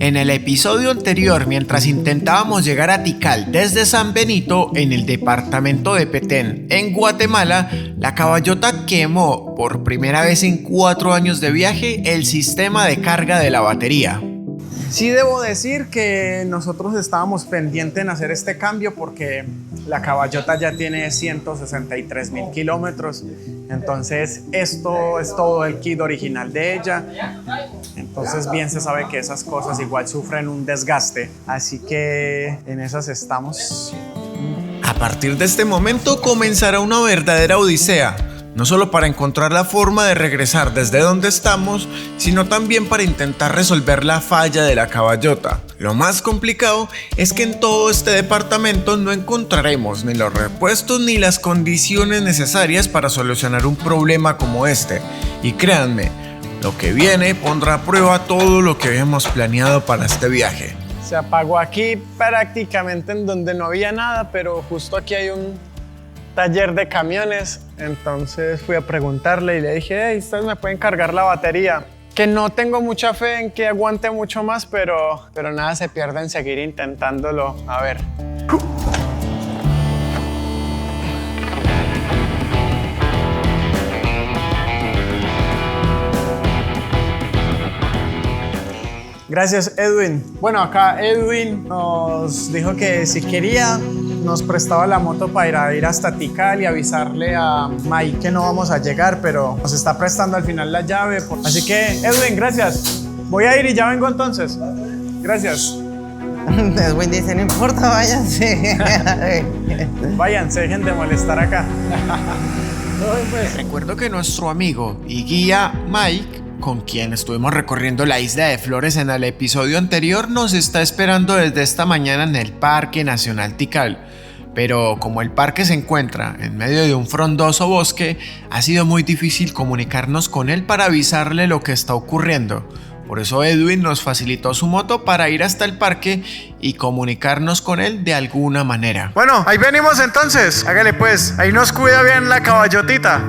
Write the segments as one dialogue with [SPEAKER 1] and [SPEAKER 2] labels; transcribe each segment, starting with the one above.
[SPEAKER 1] En el episodio anterior, mientras intentábamos llegar a Tikal desde San Benito, en el departamento de Petén, en Guatemala, la caballota quemó por primera vez en 4 años de viaje el sistema de carga de la batería.
[SPEAKER 2] Sí debo decir que nosotros estábamos pendientes en hacer este cambio porque la caballota ya tiene 163.000 kilómetros, entonces esto es todo el kit original de ella, entonces bien se sabe que esas cosas igual sufren un desgaste, así que en esas estamos.
[SPEAKER 1] A partir de este momento comenzará una verdadera odisea. No solo para encontrar la forma de regresar desde donde estamos, sino también para intentar resolver la falla de la caballota. Lo más complicado es que en todo este departamento no encontraremos ni los repuestos ni las condiciones necesarias para solucionar un problema como este. Y créanme, lo que viene pondrá a prueba todo lo que habíamos planeado para este viaje.
[SPEAKER 2] Se apagó aquí prácticamente en donde no había nada, pero justo aquí hay un taller de camiones, entonces fui a preguntarle y le dije, hey, ustedes me pueden cargar la batería, que no tengo mucha fe en que aguante mucho más, pero nada se pierde en seguir intentándolo. A ver. Gracias, Edwin. Bueno, acá Edwin nos dijo que si quería nos prestaba la moto para ir hasta Tikal y avisarle a Mike que no vamos a llegar, pero nos está prestando al final la llave. Así que, Edwin, gracias. Voy a ir y ya vengo entonces. Gracias.
[SPEAKER 3] Edwin dice, no importa, váyanse.
[SPEAKER 2] Váyanse, dejen de molestar acá.
[SPEAKER 1] Recuerdo que nuestro amigo y guía Mike, con quien estuvimos recorriendo la isla de Flores en el episodio anterior, nos está esperando desde esta mañana en el Parque Nacional Tikal. Pero como el parque se encuentra en medio de un frondoso bosque, ha sido muy difícil comunicarnos con él para avisarle lo que está ocurriendo. Por eso Edwin nos facilitó su moto para ir hasta el parque y comunicarnos con él de alguna manera.
[SPEAKER 2] Bueno, ahí venimos entonces. Hágale pues, ahí nos cuida bien la caballotita.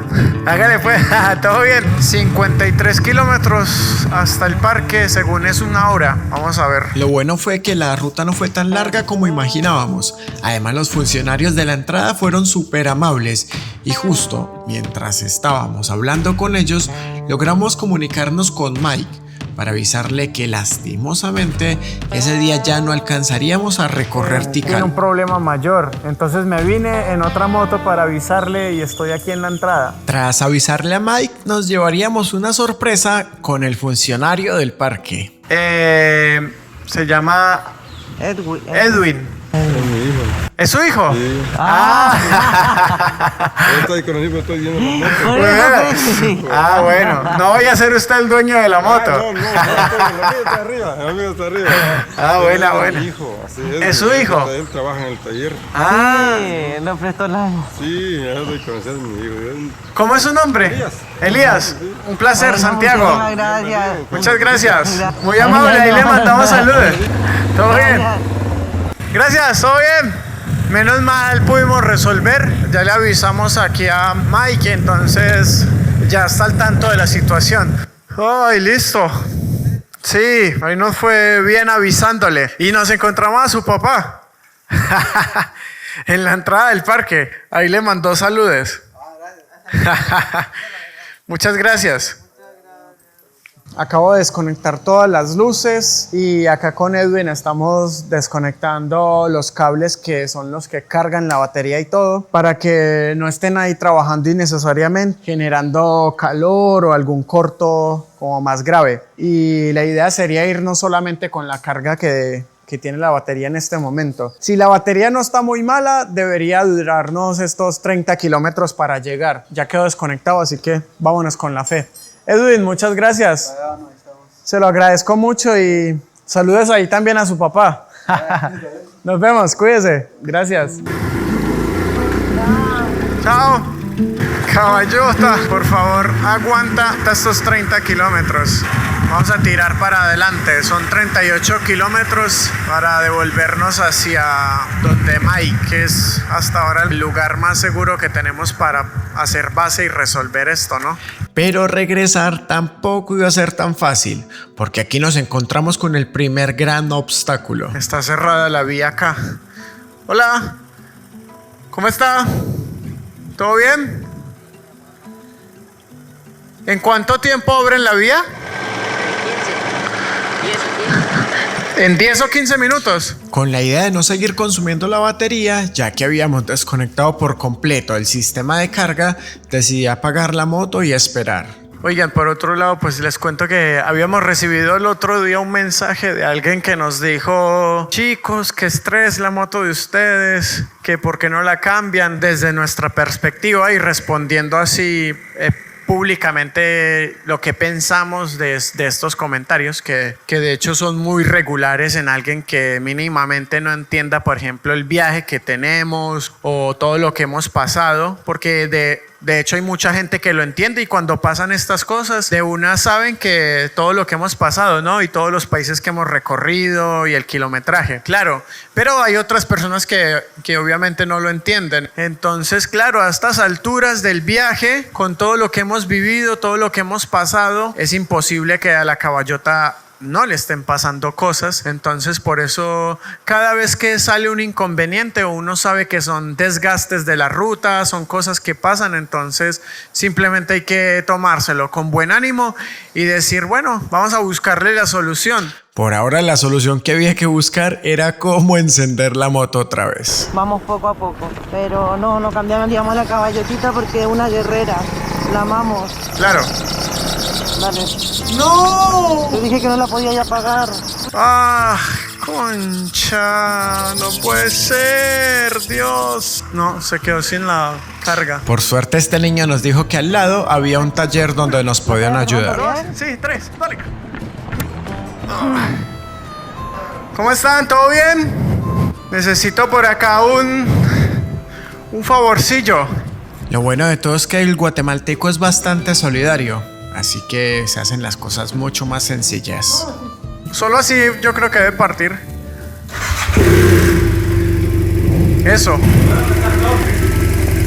[SPEAKER 2] Hágale pues, todo bien. 53 kilómetros hasta el parque, según es 1 hora. Vamos a ver.
[SPEAKER 1] Lo bueno fue que la ruta no fue tan larga como imaginábamos. Además, los funcionarios de la entrada fueron súper amables. Y justo mientras estábamos hablando con ellos, logramos comunicarnos con Mike para avisarle que lastimosamente ese día ya no alcanzaríamos a recorrer Tikal.
[SPEAKER 2] Tiene un problema mayor, entonces me vine en otra moto para avisarle y estoy aquí en la entrada.
[SPEAKER 1] Tras avisarle a Mike, nos llevaríamos una sorpresa con el funcionario del parque.
[SPEAKER 2] Se llama Edwin. ¿Es su hijo?
[SPEAKER 4] Sí. Estoy con el hijo, estoy yendo la moto.
[SPEAKER 2] Bueno. No vaya a ser usted el dueño de la moto.
[SPEAKER 4] No, el amigo está arriba. El amigo está arriba.
[SPEAKER 2] Buena.
[SPEAKER 4] Mi hijo, así
[SPEAKER 2] ¿Es su hijo?
[SPEAKER 4] Él trabaja en el taller.
[SPEAKER 3] Sí, no prestó la...
[SPEAKER 4] Sí, ya estoy conociendo a mi hijo.
[SPEAKER 2] ¿Cómo es su nombre? Elías. Un placer, Santiago.
[SPEAKER 3] Muchas gracias.
[SPEAKER 2] Muchas gracias. Muy amable, ahí le mandamos saludos. ¿Todo bien? Gracias, ¿todo bien? Menos mal pudimos resolver. Ya le avisamos aquí a Mike, entonces ya está al tanto de la situación. ¡Ay, listo! Sí, ahí nos fue bien avisándole. Y nos encontramos a su papá en la entrada del parque. Ahí le mandó saludos. Muchas gracias. Acabo de desconectar todas las luces y acá con Edwin estamos desconectando los cables que son los que cargan la batería y todo para que no estén ahí trabajando innecesariamente, generando calor o algún corto como más grave. Y la idea sería irnos solamente con la carga que tiene la batería en este momento. Si la batería no está muy mala, debería durarnos estos 30 kilómetros para llegar. Ya quedó desconectado, así que vámonos con la fe. Edwin, muchas gracias. Se lo agradezco mucho y saludos ahí también a su papá. Nos vemos, cuídese. Gracias. Chao. Caballota, por favor, aguanta hasta estos 30 kilómetros. Vamos a tirar para adelante. Son 38 kilómetros para devolvernos hacia donde Mike, que es hasta ahora el lugar más seguro que tenemos para hacer base y resolver esto, ¿no?
[SPEAKER 1] Pero regresar tampoco iba a ser tan fácil, porque aquí nos encontramos con el primer gran obstáculo.
[SPEAKER 2] Está cerrada la vía acá. Hola, ¿cómo está? ¿Todo bien? ¿En cuánto tiempo abren la vía? 10 o 15. ¿En 10 o 15 minutos?
[SPEAKER 1] Con la idea de no seguir consumiendo la batería, ya que habíamos desconectado por completo el sistema de carga, decidí apagar la moto y esperar.
[SPEAKER 2] Oigan, por otro lado, pues les cuento que habíamos recibido el otro día un mensaje de alguien que nos dijo: chicos, qué estrés la moto de ustedes, que por qué no la cambian desde nuestra perspectiva, y respondiendo así públicamente lo que pensamos de estos comentarios, que de hecho son muy regulares en alguien que mínimamente no entienda, por ejemplo, el viaje que tenemos o todo lo que hemos pasado, porque de hecho hay mucha gente que lo entiende, y cuando pasan estas cosas de una saben que todo lo que hemos pasado, ¿no? Y todos los países que hemos recorrido y el kilometraje, claro, pero hay otras personas que obviamente no lo entienden. Entonces, claro, a estas alturas del viaje, con todo lo que hemos vivido, todo lo que hemos pasado, es imposible que a la caballota no le estén pasando cosas. Entonces, por eso cada vez que sale un inconveniente, uno sabe que son desgastes de la ruta, son cosas que pasan, entonces simplemente hay que tomárselo con buen ánimo y decir, bueno, vamos a buscarle la solución.
[SPEAKER 1] Por ahora la solución que había que buscar era cómo encender la moto otra vez.
[SPEAKER 3] Vamos poco a poco, pero no cambiamos, digamos, la caballotita porque es una guerrera. La amamos.
[SPEAKER 2] Claro.
[SPEAKER 3] Dale.
[SPEAKER 2] ¡No!
[SPEAKER 3] Te dije que no la podía ya pagar.
[SPEAKER 2] ¡Ah! ¡Concha! ¡No puede ser! ¡Dios! No, se quedó sin la carga.
[SPEAKER 1] Por suerte este niño nos dijo que al lado había un taller donde nos podían ayudar.
[SPEAKER 2] Sí, 3, dale. ¿Cómo están? ¿Todo bien? Necesito por acá un favorcillo.
[SPEAKER 1] Lo bueno de todo es que el guatemalteco es bastante solidario, así que se hacen las cosas mucho más sencillas.
[SPEAKER 2] Solo así yo creo que debe partir. Eso.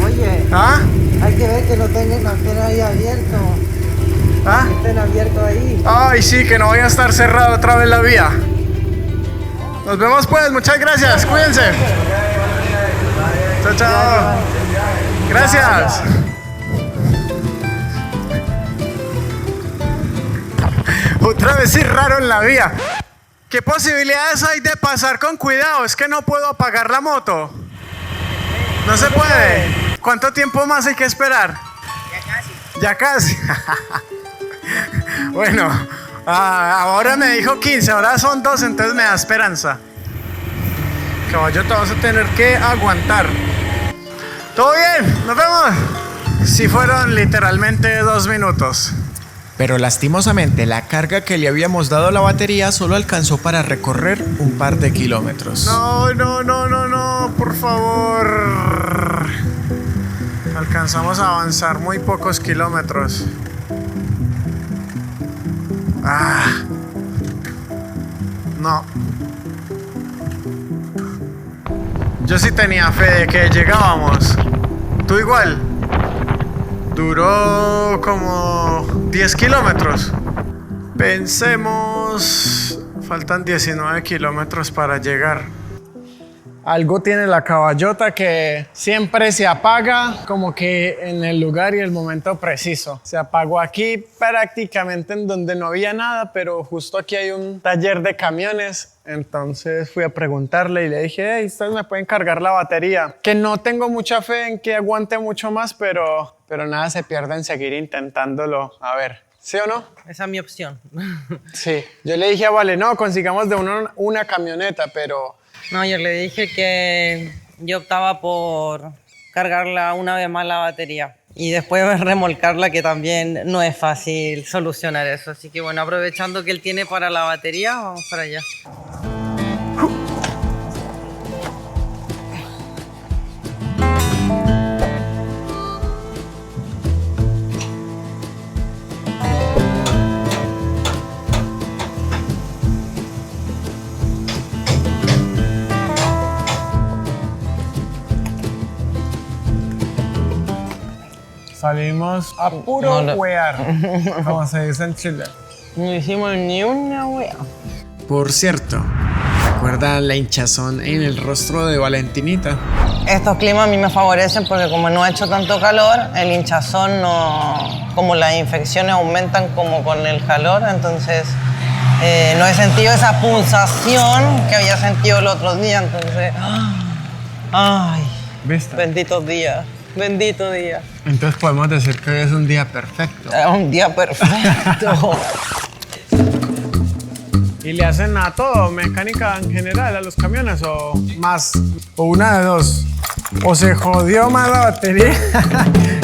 [SPEAKER 3] Oye,
[SPEAKER 2] ¿Ah?
[SPEAKER 3] hay que ver que no tengan estén ahí abierto.
[SPEAKER 2] ¿Ah?
[SPEAKER 3] Estén abiertos ahí.
[SPEAKER 2] Ay, sí, que no vaya a estar cerrado otra vez la vía. Nos vemos pues, muchas gracias, cuídense. Chao, chao. Gracias. Otra vez cerraron la vía. ¿Qué posibilidades hay de pasar con cuidado? Es que no puedo apagar la moto. No se puede. ¿Cuánto tiempo más hay que esperar? Ya casi. Bueno, ahora me dijo 15, ahora son 2, entonces me da esperanza. Caballo, te vas a tener que aguantar. ¿Todo bien? ¿Nos vemos? Sí, fueron literalmente 2 minutos.
[SPEAKER 1] Pero lastimosamente la carga que le habíamos dado a la batería solo alcanzó para recorrer un par de kilómetros.
[SPEAKER 2] No, por favor. Alcanzamos a avanzar muy pocos kilómetros. No. Yo sí tenía fe de que llegábamos. ¿Tú igual? Duró como 10 kilómetros. Pensemos, faltan 19 kilómetros para llegar. Algo tiene la caballota que siempre se apaga como que en el lugar y el momento preciso. Se apagó aquí prácticamente en donde no había nada, pero justo aquí hay un taller de camiones. Entonces fui a preguntarle y le dije, hey, ¿ustedes me pueden cargar la batería? Que no tengo mucha fe en que aguante mucho más, pero nada se pierde en seguir intentándolo. A ver, ¿sí o no?
[SPEAKER 3] Esa es mi opción.
[SPEAKER 2] Sí. Yo le dije a Vale, no, consigamos de una camioneta, pero...
[SPEAKER 3] No, yo le dije que yo optaba por cargarla una vez más la batería y después remolcarla, que también no es fácil solucionar eso. Así que bueno, aprovechando que él tiene para la batería, vamos para allá.
[SPEAKER 2] Salimos a puro
[SPEAKER 3] No, no.
[SPEAKER 2] huear, como se dice en Chile.
[SPEAKER 3] No hicimos ni una wea.
[SPEAKER 1] Por cierto, ¿recuerdan la hinchazón en el rostro de Valentinita?
[SPEAKER 3] Estos climas a mí me favorecen porque como no ha hecho tanto calor, el hinchazón no... Como las infecciones aumentan como con el calor, entonces no he sentido esa pulsación que había sentido el otro día, entonces... ¡Ay!
[SPEAKER 2] ¿Viste?
[SPEAKER 3] Benditos días, bendito día.
[SPEAKER 2] Entonces podemos decir que hoy es un día perfecto.
[SPEAKER 3] Es un día perfecto.
[SPEAKER 2] ¿Y le hacen a todo, mecánica en general, a los camiones o más? O una de dos. O se jodió más la batería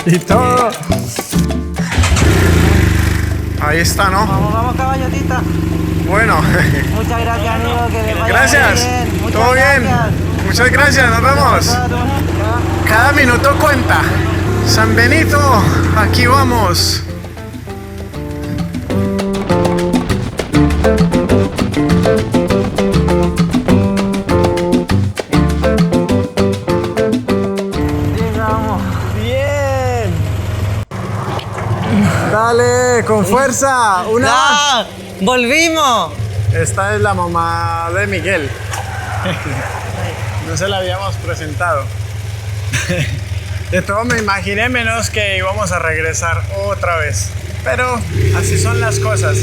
[SPEAKER 2] y todo. Ahí está, ¿no?
[SPEAKER 3] Vamos, caballotita.
[SPEAKER 2] Bueno,
[SPEAKER 3] Muchas gracias, amigo, que le vaya
[SPEAKER 2] gracias.
[SPEAKER 3] bien. Muchas
[SPEAKER 2] Todo bien.
[SPEAKER 3] gracias.
[SPEAKER 2] Muchas gracias, nos vemos. Cada minuto cuenta. San Benito, aquí vamos.
[SPEAKER 3] Llegamos.
[SPEAKER 2] Bien. Dale, con fuerza. Una.
[SPEAKER 3] ¡Ah! ¡Volvimos!
[SPEAKER 2] Esta es la mamá de Miguel. No se la habíamos presentado. De todo me imaginé menos que íbamos a regresar otra vez. Pero así son las cosas.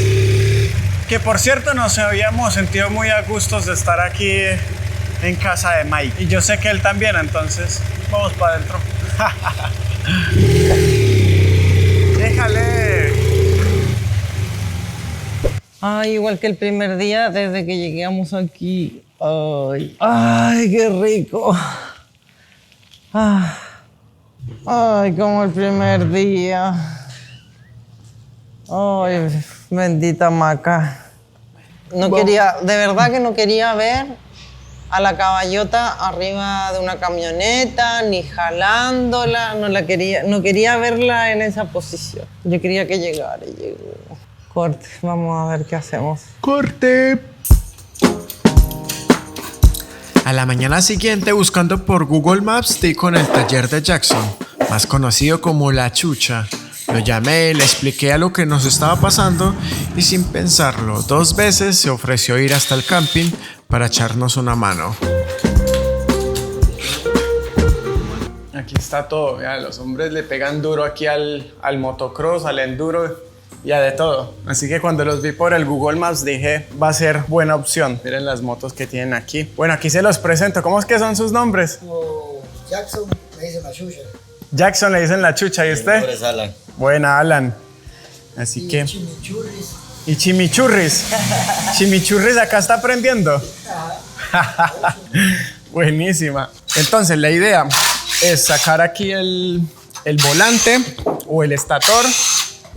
[SPEAKER 2] Que por cierto nos habíamos sentido muy a gustos de estar aquí en casa de Mike. Y yo sé que él también, entonces vamos para adentro. Déjale.
[SPEAKER 3] Ay, igual que el primer día desde que llegamos aquí. Ay, qué rico. Ay, como el primer día. Ay, bendita Maca. No quería, de verdad que no quería ver a la caballota arriba de una camioneta, ni jalándola, no quería verla en esa posición. Yo quería que llegara y llegó. Corte, vamos a ver qué hacemos.
[SPEAKER 2] Corte.
[SPEAKER 1] A la mañana siguiente, buscando por Google Maps, di con el taller de Jackson, más conocido como La Chucha. Lo llamé, le expliqué a lo que nos estaba pasando y sin pensarlo 2 veces se ofreció ir hasta el camping para echarnos una mano.
[SPEAKER 2] Aquí está todo, ya, los hombres le pegan duro aquí al motocross, al enduro y a de todo. Así que cuando los vi por el Google Maps dije, va a ser buena opción. Miren las motos que tienen aquí. Bueno, aquí se los presento. ¿Cómo es que son sus nombres?
[SPEAKER 5] Jackson, me dicen la chucha.
[SPEAKER 2] Jackson le dicen La Chucha, ¿y usted?
[SPEAKER 5] Nombre es Alan.
[SPEAKER 2] Buena, Alan. Así que...
[SPEAKER 5] Chimichurris.
[SPEAKER 2] Y Chimichurris. Chimichurris acá está aprendiendo. Buenísima. Entonces la idea es sacar aquí el volante o el estator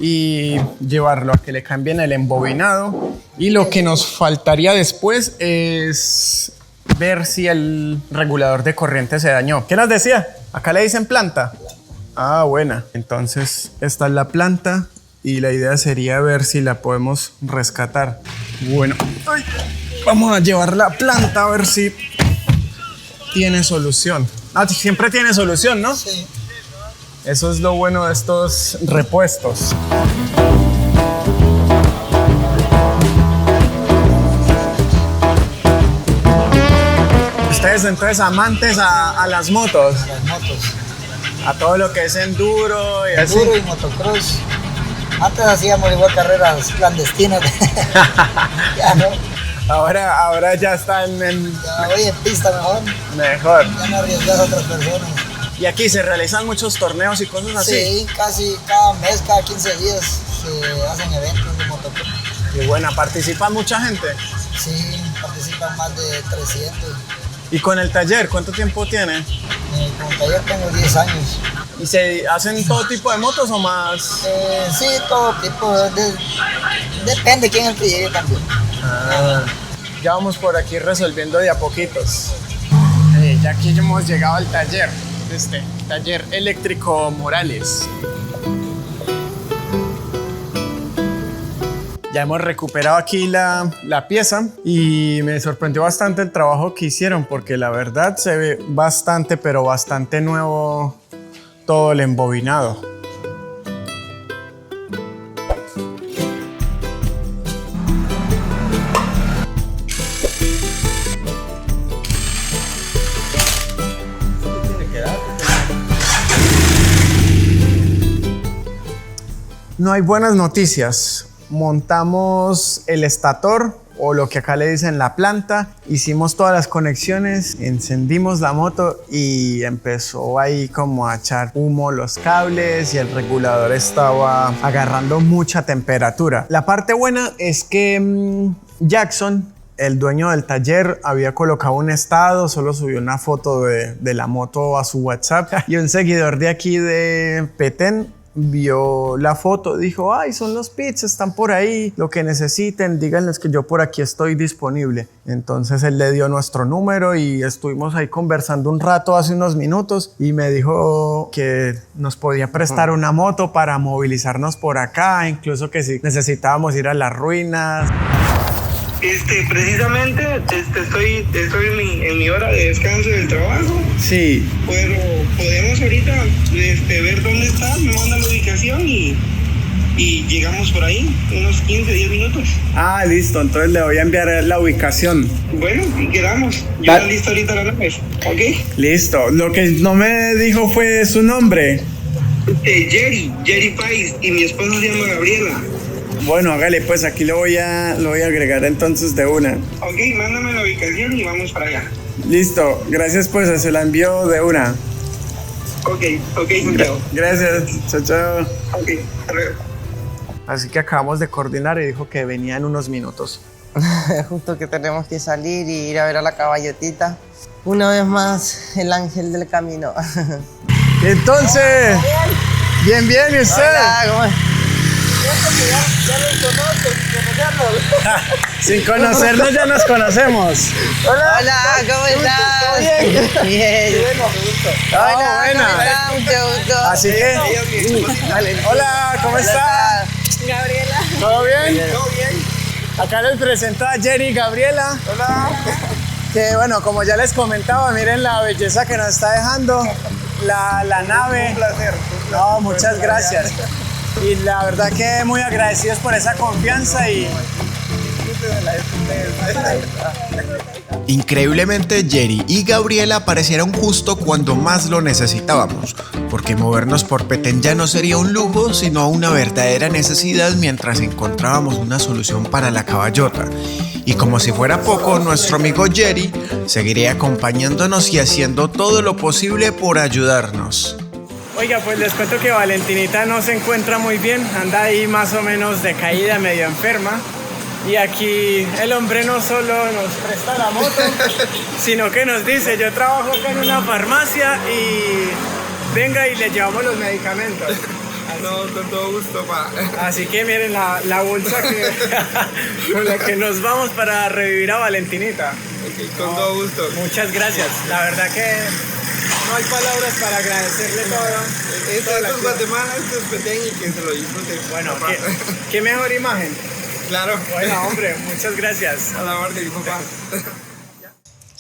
[SPEAKER 2] y llevarlo a que le cambien el embobinado. Y lo que nos faltaría después es ver si el regulador de corriente se dañó. ¿Qué nos decía? Acá le dicen planta. Ah, buena. Entonces esta es la planta y la idea sería ver si la podemos rescatar. Bueno, ay, vamos a llevar la planta a ver si tiene solución. Ah, siempre tiene solución, ¿no?
[SPEAKER 5] Sí.
[SPEAKER 2] Eso es lo bueno de estos repuestos. Ustedes entonces amantes a las motos,
[SPEAKER 5] Las motos.
[SPEAKER 2] a todo lo que es enduro y así.
[SPEAKER 5] Enduro y motocross. Antes hacíamos igual carreras clandestinas. Ya no.
[SPEAKER 2] Ahora ya están
[SPEAKER 5] Ya voy en pista
[SPEAKER 2] mejor.
[SPEAKER 5] mejor. Ya no arriesgas a otras personas.
[SPEAKER 2] Y aquí se realizan muchos torneos y cosas así.
[SPEAKER 5] Sí, casi cada mes, cada 15 días se hacen eventos de motocross.
[SPEAKER 2] Y bueno, participa mucha gente.
[SPEAKER 5] Sí, participan más de 300.
[SPEAKER 2] Y con el taller, ¿cuánto tiempo tiene?
[SPEAKER 5] Como taller tengo 10 años.
[SPEAKER 2] ¿Y se hacen todo tipo de motos o más?
[SPEAKER 5] Sí, todo tipo. Depende quién es el que llegue también.
[SPEAKER 2] Ya vamos por aquí resolviendo de a poquitos. Ya aquí hemos llegado al taller, taller eléctrico Morales. Ya hemos recuperado aquí la pieza y me sorprendió bastante el trabajo que hicieron porque la verdad se ve bastante, pero bastante nuevo todo el embobinado. No hay buenas noticias. Montamos el estator, o lo que acá le dicen la planta, hicimos todas las conexiones, encendimos la moto y empezó ahí como a echar humo los cables y el regulador estaba agarrando mucha temperatura. La parte buena es que Jackson, el dueño del taller, había colocado un estado, solo subió una foto de la moto a su WhatsApp y un seguidor de aquí de Petén vio la foto, dijo, ay, son los pits, están por ahí, lo que necesiten, díganles que yo por aquí estoy disponible. Entonces él le dio nuestro número y estuvimos ahí conversando un rato hace unos minutos y me dijo que nos podía prestar una moto para movilizarnos por acá, incluso que si necesitábamos ir a las ruinas.
[SPEAKER 6] Precisamente estoy en mi hora de descanso del trabajo.
[SPEAKER 2] Sí.
[SPEAKER 6] Pero podemos ahorita ver dónde está, me manda la ubicación y llegamos por ahí, unos 15, 10 minutos.
[SPEAKER 2] Ah, listo, entonces le voy a enviar la ubicación.
[SPEAKER 6] Bueno, y quedamos. Yo listo ahorita a la vez, ¿ok?
[SPEAKER 2] Listo, lo que no me dijo fue su nombre.
[SPEAKER 6] Jerry Pais, y mi esposa se llama Gabriela.
[SPEAKER 2] Bueno, hágale, pues aquí lo voy a agregar entonces de una.
[SPEAKER 6] Ok, mándame la ubicación y vamos para allá.
[SPEAKER 2] Listo, gracias, pues se la envío de una.
[SPEAKER 6] Ok, Santiago.
[SPEAKER 2] Gracias, chao, chao.
[SPEAKER 6] Ok, hasta luego.
[SPEAKER 2] Así que acabamos de coordinar y dijo que venía en unos minutos.
[SPEAKER 3] Justo que tenemos que salir y ir a ver a la caballotita. Una vez más, el ángel del camino.
[SPEAKER 2] Entonces, bien, ¿y usted?
[SPEAKER 3] Hola, ¿cómo es?
[SPEAKER 2] Sin conocernos ya nos conocemos.
[SPEAKER 3] Hola, ¿cómo estás? Bien. Hola,
[SPEAKER 2] buena.
[SPEAKER 3] ¿cómo estás? Mucho gusto.
[SPEAKER 2] Así que, hola, ¿cómo está?
[SPEAKER 3] Gabriela.
[SPEAKER 2] ¿Todo bien? Todo bien. Acá les presento a Jerry y Gabriela. Hola. Que bueno, como ya les comentaba, miren la belleza que nos está dejando la nave.
[SPEAKER 6] Un placer.
[SPEAKER 2] No, muchas gracias. Y la verdad que muy agradecidos por esa confianza y...
[SPEAKER 1] Increíblemente, Jerry y Gabriela aparecieron justo cuando más lo necesitábamos, porque movernos por Petén ya no sería un lujo, sino una verdadera necesidad mientras encontrábamos una solución para la caballota. Y como si fuera poco, nuestro amigo Jerry seguiría acompañándonos y haciendo todo lo posible por ayudarnos.
[SPEAKER 2] Oiga, pues les cuento que Valentinita no se encuentra muy bien, anda ahí más o menos decaída, medio enferma. Y aquí el hombre no solo nos presta la moto, sino que nos dice, yo trabajo acá en una farmacia y venga y le llevamos los medicamentos.
[SPEAKER 4] No, con todo gusto, pa.
[SPEAKER 2] Así que miren la bolsa con la que nos vamos para revivir a Valentinita.
[SPEAKER 4] Ok, con todo gusto.
[SPEAKER 2] Muchas gracias, la verdad que no hay palabras para agradecerle todo.
[SPEAKER 4] Esto es Guatemala, esto es Petén y que se lo disfrute.
[SPEAKER 2] Bueno, ¿qué mejor imagen?
[SPEAKER 4] Claro.
[SPEAKER 2] Bueno, hombre, muchas gracias.
[SPEAKER 4] A la orden, papá.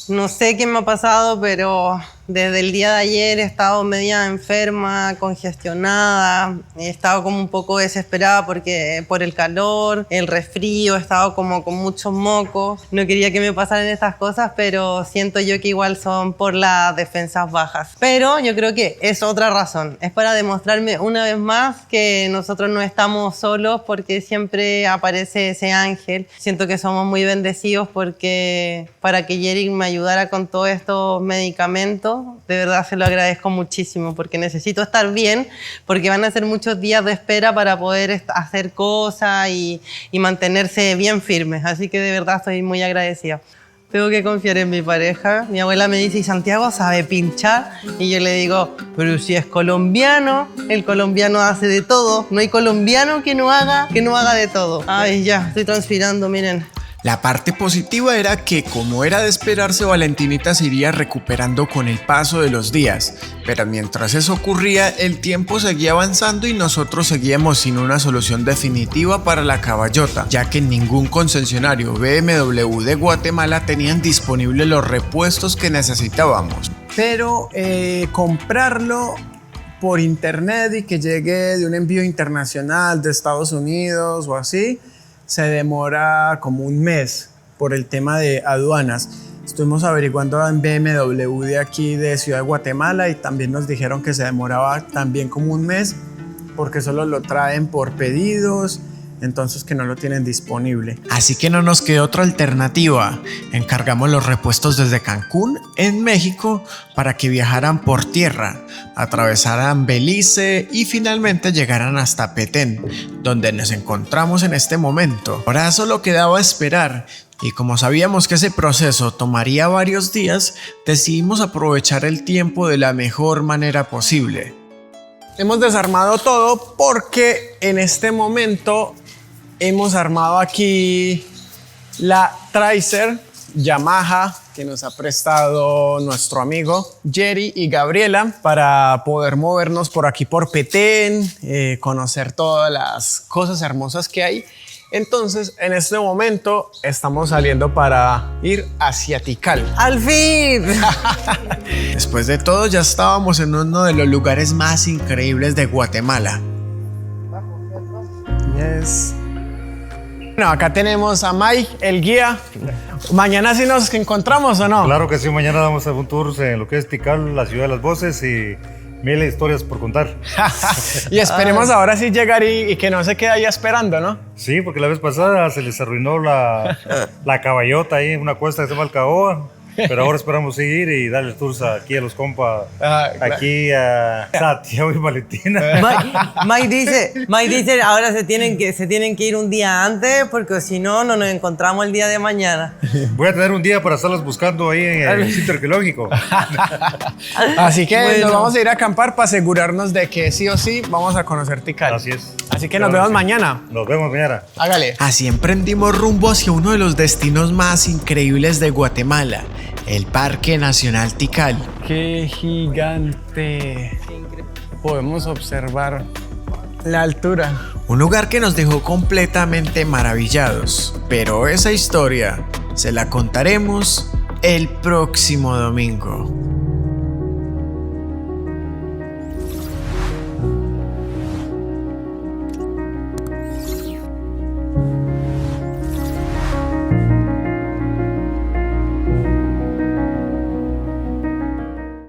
[SPEAKER 3] No sé qué me ha pasado, pero desde el día de ayer he estado media enferma, congestionada, he estado como un poco desesperada porque por el calor, el resfrío, he estado como con muchos mocos. No quería que me pasaran estas cosas, pero siento yo que igual son por las defensas bajas. Pero yo creo que es otra razón, es para demostrarme una vez más que nosotros no estamos solos porque siempre aparece ese ángel. Siento que somos muy bendecidos porque para que Jerry me ayudara con todos estos medicamentos, de verdad se lo agradezco muchísimo porque necesito estar bien, porque van a ser muchos días de espera para poder hacer cosas y mantenerse bien firmes. Así que de verdad estoy muy agradecida. Tengo que confiar en mi pareja. Mi abuela me dice, ¿y Santiago sabe pinchar? Y yo le digo, pero si es colombiano, el colombiano hace de todo. No hay colombiano que no haga de todo. Ay, ya, estoy transpirando, miren.
[SPEAKER 1] La parte positiva era que, como era de esperarse, Valentinita se iría recuperando con el paso de los días. Pero mientras eso ocurría, el tiempo seguía avanzando y nosotros seguíamos sin una solución definitiva para la caballota, ya que en ningún concesionario BMW de Guatemala tenían disponibles los repuestos que necesitábamos.
[SPEAKER 2] Pero comprarlo por internet y que llegue de un envío internacional de Estados Unidos o así, se demora como un mes por el tema de aduanas. Estuvimos averiguando en BMW de aquí de Ciudad de Guatemala y también nos dijeron que se demoraba también como un mes porque solo lo traen por pedidos, entonces que no lo tienen disponible.
[SPEAKER 1] Así que no nos quedó otra alternativa. Encargamos los repuestos desde Cancún, en México, para que viajaran por tierra, atravesaran Belice y finalmente llegaran hasta Petén, donde nos encontramos en este momento. Ahora solo quedaba esperar. Y como sabíamos que ese proceso tomaría varios días, decidimos aprovechar el tiempo de la mejor manera posible.
[SPEAKER 2] Hemos desarmado todo porque en este momento hemos armado aquí la Tracer Yamaha que nos ha prestado nuestro amigo Jerry y Gabriela para poder movernos por aquí por Petén, conocer todas las cosas hermosas que hay. Entonces, en este momento estamos saliendo para ir hacia Tikal.
[SPEAKER 3] ¡Al fin!
[SPEAKER 1] Después de todo, ya estábamos en uno de los lugares más increíbles de Guatemala.
[SPEAKER 2] Yes. Bueno, acá tenemos a Mike, el guía. ¿Mañana sí nos encontramos o no?
[SPEAKER 7] Claro que sí, mañana vamos a un tour en lo que es Tikal, la ciudad de las voces y mil historias por contar.
[SPEAKER 2] Y esperemos ahora sí llegar y que no se quede ahí esperando, ¿no?
[SPEAKER 7] Sí, porque la vez pasada se les arruinó la caballota ahí en una cuesta que se llama Alcaoa. Pero ahora esperamos seguir y darles tours aquí a los compas,
[SPEAKER 2] Claro.
[SPEAKER 7] aquí a Santiago y Valentina.
[SPEAKER 3] Mike dice ahora se tienen que ir un día antes porque si no, no nos encontramos el día de mañana.
[SPEAKER 7] Voy a tener un día para estarlos buscando ahí en el sitio arqueológico.
[SPEAKER 2] Así que
[SPEAKER 3] Bueno.
[SPEAKER 2] nos vamos a ir a acampar para asegurarnos de que sí o sí vamos a conocer Tikal.
[SPEAKER 7] Así es.
[SPEAKER 2] Así que
[SPEAKER 7] Claro
[SPEAKER 2] nos vemos
[SPEAKER 7] sí.
[SPEAKER 2] mañana.
[SPEAKER 7] Nos vemos mañana.
[SPEAKER 2] Hágale.
[SPEAKER 1] Así emprendimos rumbo hacia uno de los destinos más increíbles de Guatemala, el Parque Nacional Tikal.
[SPEAKER 2] ¡Qué gigante! Podemos observar la altura.
[SPEAKER 1] Un lugar que nos dejó completamente maravillados. Pero esa historia se la contaremos el próximo domingo.